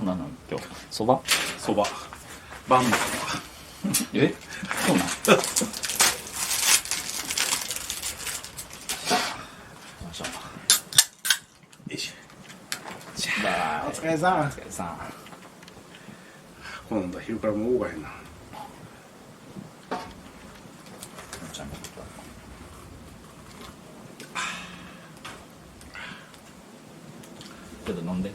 なんなん今日そばそば万能そばえそうなんよいしょよいしバーイょお疲れさんお疲れさん今度は昼からもう多いなちゃんとちょっと飲んで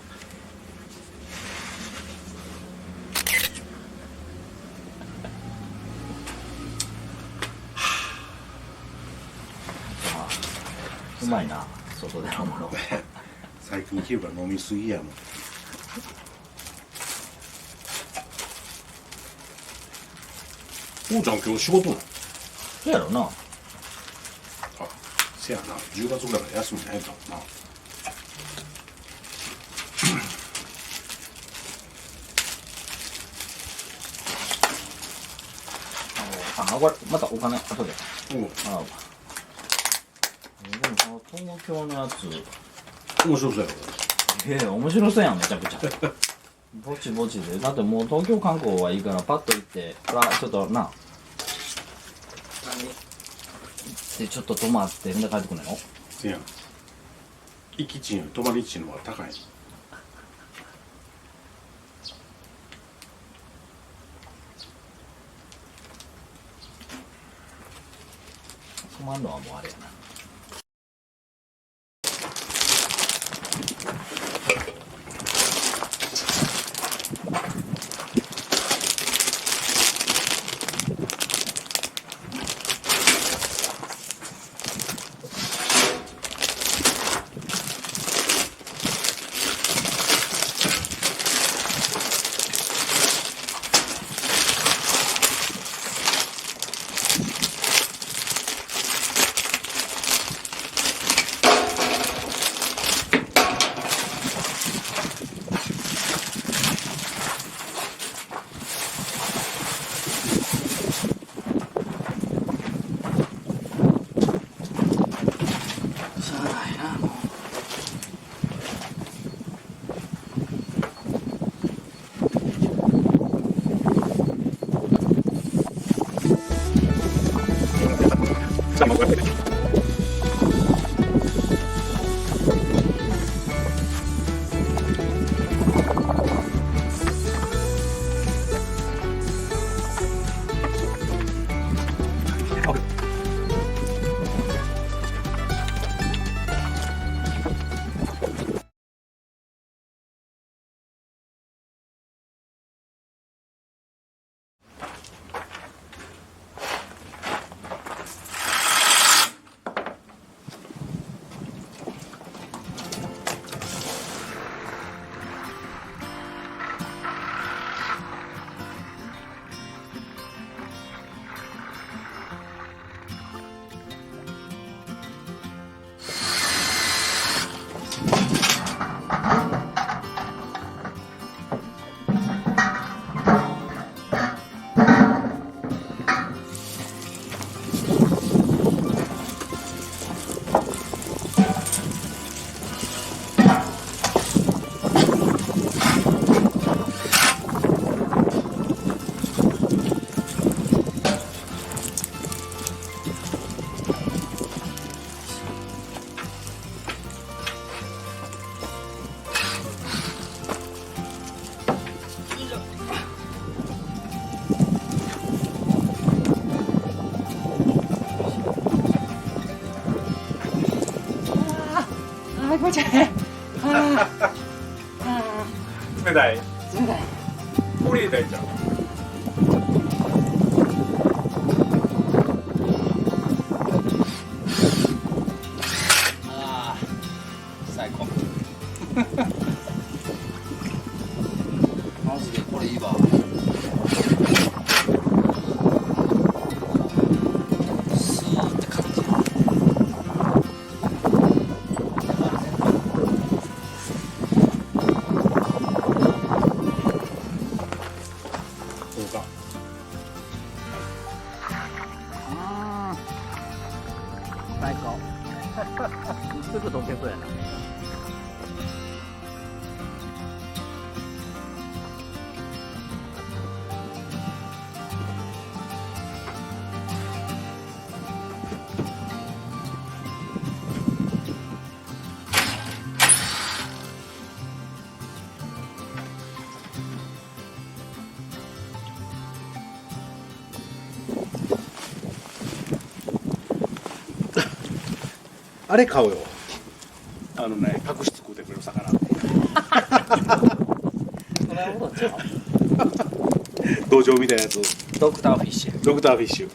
うまいな外で飲むの最近昼から飲みすぎやもんおうちゃん今日仕事なのそうやろなあせやな10月ぐらいから休みないかもなあこれまたお金後でうんああでもその東京のやつ面白そうやろ面白そうやんめちゃくちゃぼちぼちでだってもう東京観光はいいからパッと行ってちょっとな何でちょっと泊まってんで帰ってくんねんのせやん行き賃より泊まり賃の方が高い泊まんのはもうあれやなしゃあないなもうあ気持ち悪い冷たい冷たいこれ入れたいじゃんあ最高マジでこれいいわスーって感じどうか最高すぐ溶けそうやなあれ買おうよ。角質食うてくれる魚。それはことちゃう。道場みたいなやつ。ドクターフィッシュ。ドクターフィッシュ。